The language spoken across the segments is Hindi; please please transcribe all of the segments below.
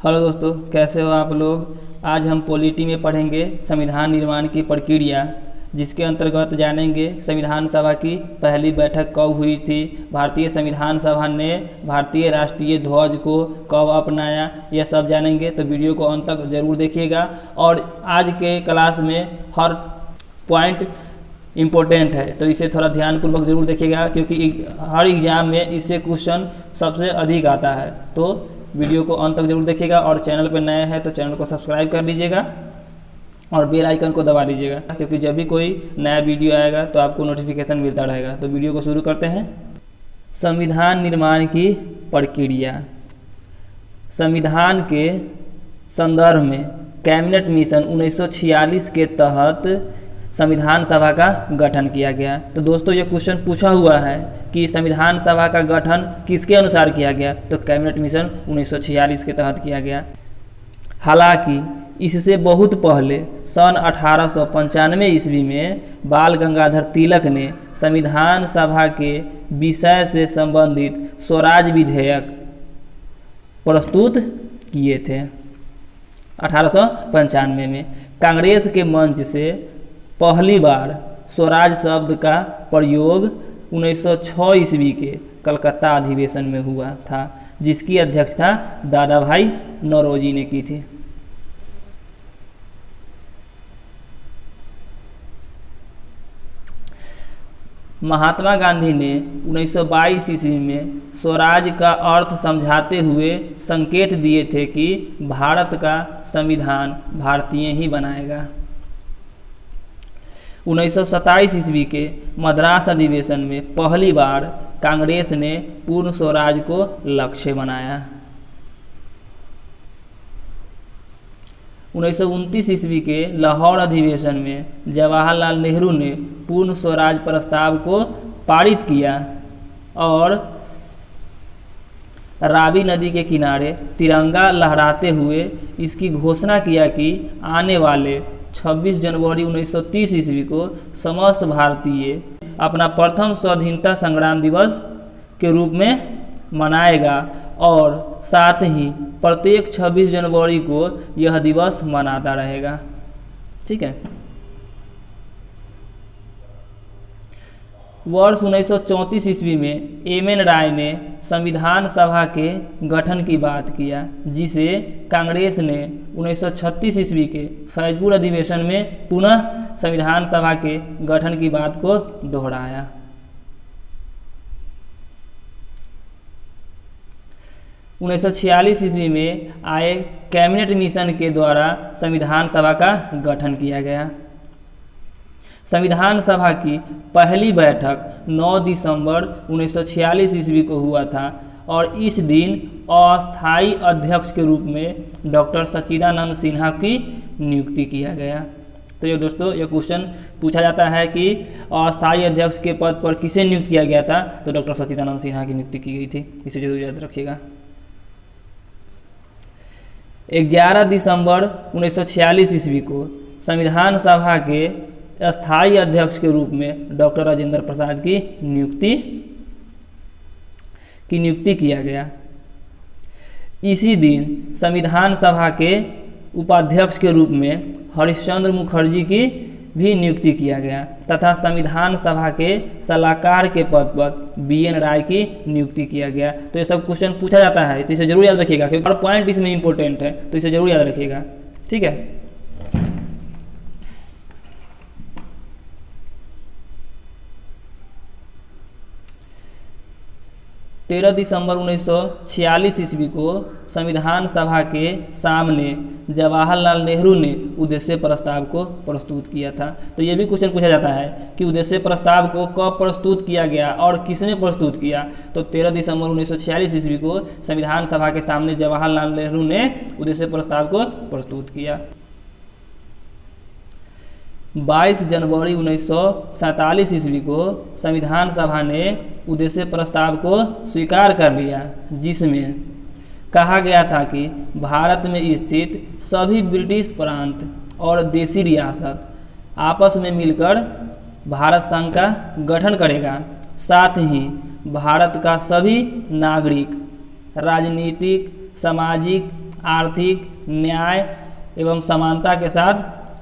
हेलो दोस्तों, कैसे हो आप लोग। आज हम पॉलिटी में पढ़ेंगे संविधान निर्माण की प्रक्रिया, जिसके अंतर्गत जानेंगे संविधान सभा की पहली बैठक कब हुई थी, भारतीय संविधान सभा ने भारतीय राष्ट्रीय ध्वज को कब अपनाया, यह सब जानेंगे। तो वीडियो को अंत तक जरूर देखिएगा। और आज के क्लास में हर पॉइंट इम्पोर्टेंट है, तो इसे थोड़ा ध्यानपूर्वक जरूर देखिएगा, क्योंकि हर एग्जाम में इससे क्वेश्चन सबसे अधिक आता है। तो वीडियो को अंत तक जरूर देखिएगा। और चैनल पर नए हैं तो चैनल को सब्सक्राइब कर लीजिएगा और बेल आइकन को दबा दीजिएगा, क्योंकि जब भी कोई नया वीडियो आएगा तो आपको नोटिफिकेशन मिलता रहेगा। तो वीडियो को शुरू करते हैं। संविधान निर्माण की प्रक्रिया। संविधान के संदर्भ में कैबिनेट मिशन 1946 के तहत संविधान सभा का गठन किया गया। तो दोस्तों, ये क्वेश्चन पूछा हुआ है कि संविधान सभा का गठन किसके अनुसार किया गया, तो कैबिनेट मिशन 1946 के तहत किया गया। हालांकि इससे बहुत पहले सन 1895 ईस्वी में बाल गंगाधर तिलक ने संविधान सभा के विषय से संबंधित स्वराज विधेयक प्रस्तुत किए थे। 1895 में कांग्रेस के मंच से पहली बार स्वराज शब्द का प्रयोग 1906 ईस्वी के कलकत्ता अधिवेशन में हुआ था, जिसकी अध्यक्षता दादा भाई नौरोजी ने की थी। महात्मा गांधी ने 1922 ईस्वी में स्वराज का अर्थ समझाते हुए संकेत दिए थे कि भारत का संविधान भारतीय ही बनाएगा। 1927 ईस्वी के मद्रास अधिवेशन में पहली बार कांग्रेस ने पूर्ण स्वराज को लक्ष्य बनाया। 1929 ईस्वी के लाहौर अधिवेशन में जवाहरलाल नेहरू ने पूर्ण स्वराज प्रस्ताव को पारित किया और रावी नदी के किनारे तिरंगा लहराते हुए इसकी घोषणा किया कि आने वाले 26 जनवरी 1930 ईस्वी को समस्त भारतीय अपना प्रथम स्वाधीनता संग्राम दिवस के रूप में मनाएगा और साथ ही प्रत्येक 26 जनवरी को यह दिवस मनाता रहेगा। ठीक है। वर्ष 1934 ईस्वी में एम.एन. राय ने संविधान सभा के गठन की बात किया, जिसे कांग्रेस ने 1936 ईस्वी के फैजपुर अधिवेशन में पुनः संविधान सभा के गठन की बात को दोहराया। उन्नीस सौ 46 ईस्वी में आए कैबिनेट मिशन के द्वारा संविधान सभा का गठन किया गया। संविधान सभा की पहली बैठक 9 दिसंबर 1946 ईस्वी को हुआ था और इस दिन अस्थायी अध्यक्ष के रूप में डॉक्टर सच्चिदानंद सिन्हा की नियुक्ति किया गया। तो ये दोस्तों, ये क्वेश्चन पूछा जाता है कि अस्थायी अध्यक्ष के पद पर किसे नियुक्त किया गया था, तो डॉक्टर सच्चिदानंद सिन्हा की नियुक्ति की गई थी। इसे जरूर याद रखिएगा। 11 दिसंबर 1946 ईस्वी को संविधान सभा के अस्थायी अध्यक्ष के रूप में डॉक्टर राजेंद्र प्रसाद की नियुक्ति किया गया। इसी दिन संविधान सभा के उपाध्यक्ष के रूप में हरिश्चंद्र मुखर्जी की भी नियुक्ति किया गया तथा संविधान सभा के सलाहकार के पद पर बी.एन. राय की नियुक्ति किया गया। तो ये सब क्वेश्चन पूछा जाता है, तो इसे जरूर याद रखिएगा, क्योंकि हर पॉइंट इसमें इंपॉर्टेंट है, तो इसे जरूर याद रखिएगा। ठीक है। 13 दिसंबर 1946 ईस्वी को संविधान सभा के सामने जवाहरलाल नेहरू ने उद्देश्य प्रस्ताव को प्रस्तुत किया था। तो ये भी क्वेश्चन पूछा जाता है कि उद्देश्य प्रस्ताव को कब प्रस्तुत किया गया और किसने प्रस्तुत किया, तो 13 दिसंबर 1946 ईस्वी को संविधान सभा के सामने जवाहरलाल नेहरू ने उद्देश्य प्रस्ताव को प्रस्तुत किया। 22 जनवरी 1947 ईस्वी को संविधान सभा ने उद्देश्य प्रस्ताव को स्वीकार कर लिया, जिसमें कहा गया था कि भारत में स्थित सभी ब्रिटिश प्रांत और देशी रियासत आपस में मिलकर भारत संघ का गठन करेगा। साथ ही भारत का सभी नागरिक राजनीतिक, सामाजिक, आर्थिक, न्याय एवं समानता के साथ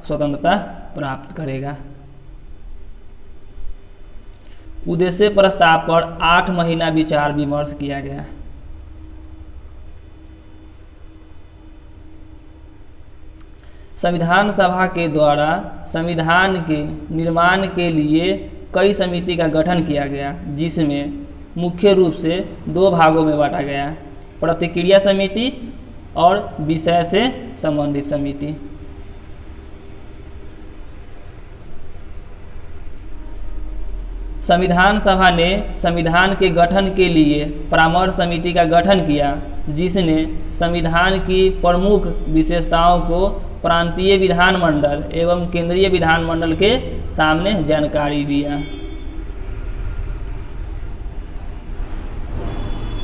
स्वतंत्रता प्राप्त करेगा। उद्देश्य प्रस्ताव पर 8 महीना विचार विमर्श किया गया। संविधान सभा के द्वारा संविधान के निर्माण के लिए कई समिति का गठन किया गया, जिसमें मुख्य रूप से 2 भागों में बांटा गया, प्रतिक्रिया समिति और विषय से संबंधित समिति। संविधान सभा ने संविधान के गठन के लिए परामर्श समिति का गठन किया, जिसने संविधान की प्रमुख विशेषताओं को प्रांतीय विधानमंडल एवं केंद्रीय विधानमंडल के सामने जानकारी दिया।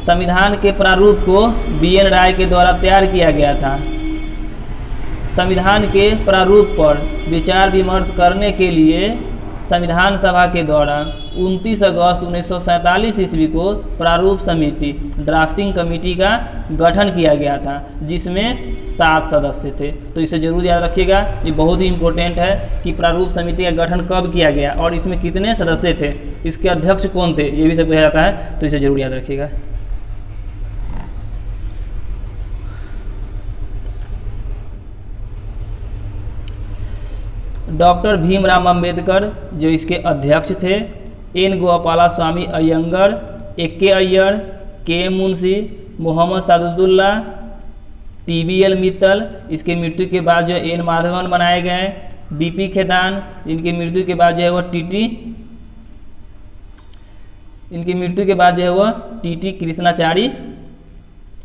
संविधान के प्रारूप को BN राय के द्वारा तैयार किया गया था। संविधान के प्रारूप पर विचार विमर्श करने के लिए संविधान सभा के द्वारा 29 अगस्त 1947 ईस्वी को प्रारूप समिति ड्राफ्टिंग कमेटी का गठन किया गया था, जिसमें 7 सदस्य थे। तो इसे जरूर याद रखिएगा, ये बहुत ही इम्पोर्टेंट है कि प्रारूप समिति का गठन कब किया गया और इसमें कितने सदस्य थे, इसके अध्यक्ष कौन थे, ये भी सब पूछा जाता है, तो इसे जरूर याद रखिएगा। डॉक्टर भीमराव अंबेडकर जो इसके अध्यक्ष थे, N Gopalaswamy Iyengar, AK Iyer, K Munshi, Mohammad Sadulla, TBL Mittal, इसके मृत्यु के बाद जो N माधवन बनाए गए, DP खेतान, इनकी मृत्यु के बाद जो है वह TT कृष्णाचारी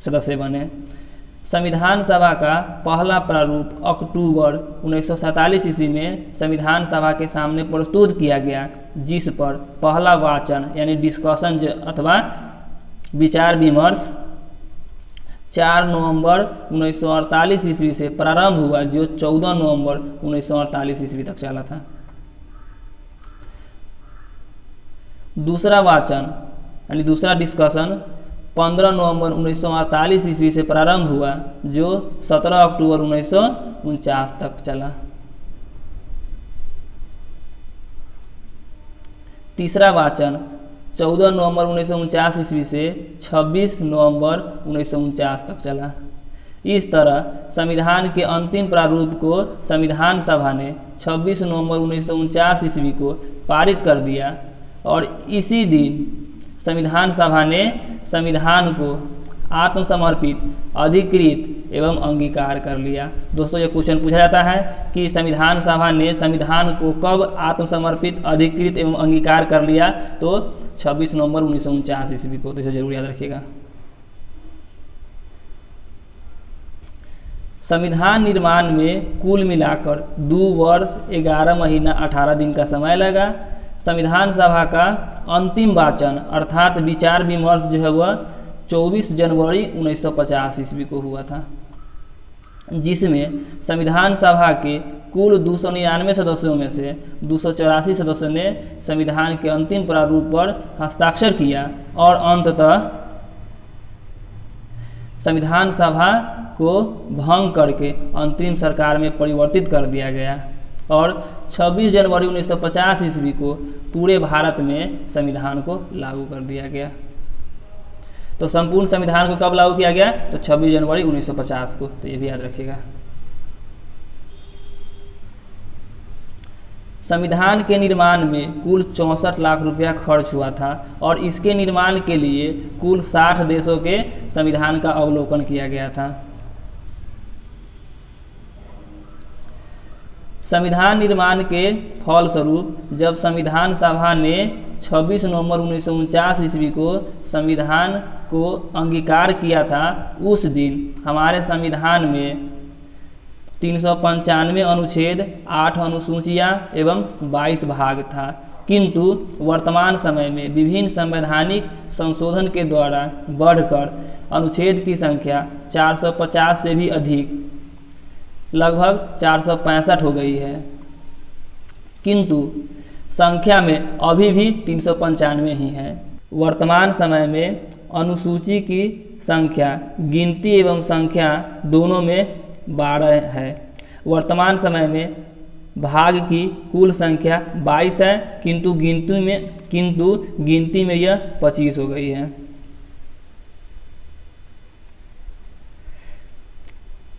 सदस्य बने। संविधान सभा का पहला प्रारूप अक्टूबर 1947 ईस्वी में संविधान सभा के सामने प्रस्तुत किया गया, जिस पर पहला वाचन यानी डिस्कशन अथवा विचार विमर्श 4 नवंबर 1948 ईस्वी से प्रारंभ हुआ, जो 14 नवंबर 1948 ईस्वी तक चला था। दूसरा वाचन यानी दूसरा डिस्कशन 15 नवंबर 1948 ईस्वी से प्रारंभ हुआ, जो 17 अक्टूबर 1949 तक चला। तीसरा वाचन 14 नवंबर 1949 ईस्वी से 26 नवंबर 1949 तक चला। इस तरह संविधान के अंतिम प्रारूप को संविधान सभा ने 26 नवंबर 1949 ईस्वी को पारित कर दिया और इसी दिन संविधान सभा ने संविधान को आत्मसमर्पित, अधिकृत एवं अंगीकार कर लिया। दोस्तों, ये क्वेश्चन पूछा जाता है कि संविधान सभा ने संविधान को कब आत्मसमर्पित, अधिकृत एवं अंगीकार कर लिया, तो 26 नवंबर 1949 ईस्वी को। तो इसे जरूर याद रखिएगा। संविधान निर्माण में कुल मिलाकर 2 वर्ष 11 महीना 18 दिन का समय लगा। संविधान सभा का अंतिम वाचन अर्थात विचार विमर्श जो है वह 24 जनवरी 1950 ईस्वी को हुआ था, जिसमें संविधान सभा के कुल 299 सदस्यों में से 284 सदस्यों ने संविधान के अंतिम प्रारूप पर हस्ताक्षर किया और अंततः संविधान सभा को भंग करके अंतरिम सरकार में परिवर्तित कर दिया गया और 26 जनवरी 1950 ईस्वी को पूरे भारत में संविधान को लागू कर दिया गया। तो संपूर्ण संविधान को कब लागू किया गया, तो 26 जनवरी 1950 को। तो ये भी याद रखिएगा। संविधान के निर्माण में कुल 64 लाख रुपया खर्च हुआ था और इसके निर्माण के लिए कुल 60 देशों के संविधान का अवलोकन किया गया था। संविधान निर्माण के फलस्वरूप जब संविधान सभा ने 26 नवंबर 1949 ईस्वी को संविधान को अंगीकार किया था, उस दिन हमारे संविधान में 395 अनुच्छेद, 8 अनुसूचियाँ एवं 22 भाग था। किंतु वर्तमान समय में विभिन्न संवैधानिक संशोधन के द्वारा बढ़कर अनुच्छेद की संख्या 450 से भी अधिक, लगभग 465 हो गई है, किंतु संख्या में अभी भी 395 ही है। वर्तमान समय में अनुसूची की संख्या गिनती एवं संख्या दोनों में 12 है। वर्तमान समय में भाग की कुल संख्या 22 है, किंतु गिनती में यह 25 हो गई है।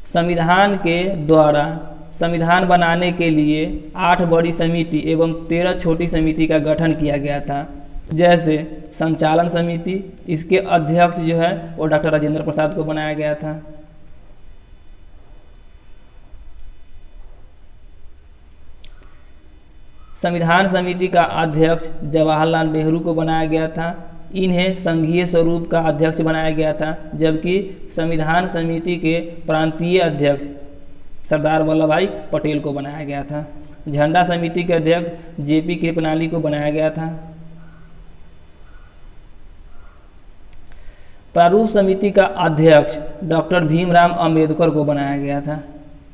संविधान के द्वारा संविधान बनाने के लिए 8 बड़ी समिति एवं 13 छोटी समिति का गठन किया गया था। जैसे संचालन समिति, इसके अध्यक्ष जो है वो डॉक्टर राजेंद्र प्रसाद को बनाया गया था। संविधान समिति का अध्यक्ष जवाहरलाल नेहरू को बनाया गया था। इन्हें संघीय स्वरूप का अध्यक्ष बनाया गया था, जबकि संविधान समिति के प्रांतीय अध्यक्ष सरदार वल्लभ भाई पटेल को बनाया गया था। झंडा समिति के अध्यक्ष जेपी कृपलानी को बनाया गया था। प्रारूप समिति का अध्यक्ष डॉक्टर भीमराव अंबेडकर को बनाया गया था।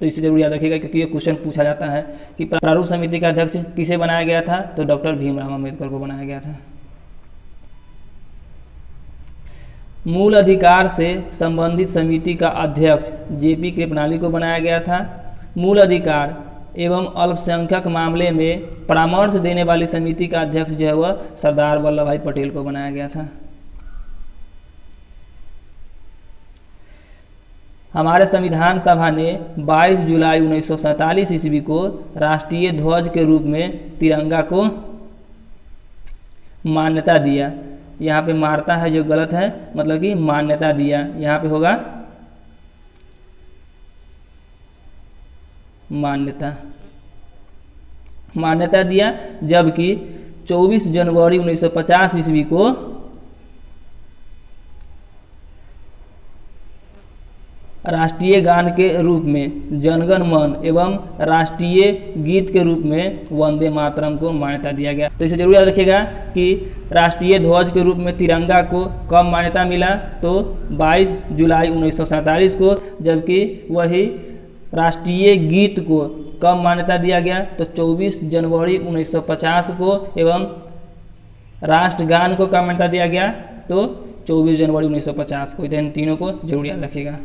तो इसे जरूर याद रखिएगा, क्योंकि ये क्वेश्चन पूछा जाता है कि प्रारूप समिति का अध्यक्ष किसे बनाया गया था, तो डॉक्टर भीमराव अंबेडकर को बनाया गया था। मूल अधिकार से संबंधित समिति का अध्यक्ष जेपी कृपलानी को बनाया गया था। मूल अधिकार एवं अल्पसंख्यक मामले में परामर्श देने वाली समिति का अध्यक्ष जो है वह सरदार वल्लभ भाई पटेल को बनाया गया था। हमारे संविधान सभा ने 22 जुलाई 1947 ईस्वी को राष्ट्रीय ध्वज के रूप में तिरंगा को मान्यता दिया। यहाँ पे मारता है जो गलत है, मतलब कि मान्यता दिया, यहाँ पे होगा मान्यता दिया। जबकि 24 जनवरी 1950 ईस्वी को राष्ट्रीय गान के रूप में जनगण मन एवं राष्ट्रीय गीत के रूप में वंदे मातरम को मान्यता दिया गया। तो इसे जरूर याद रखिएगा कि राष्ट्रीय ध्वज के रूप में तिरंगा को कब मान्यता मिला, तो 22 जुलाई 1947 को, जबकि वही राष्ट्रीय गीत को कब मान्यता दिया गया, तो 24 जनवरी 1950 को, एवं राष्ट्रगान को कब मान्यता दिया गया, तो 24 जनवरी 1950 को। इन तीनों को जरूर याद रखिएगा।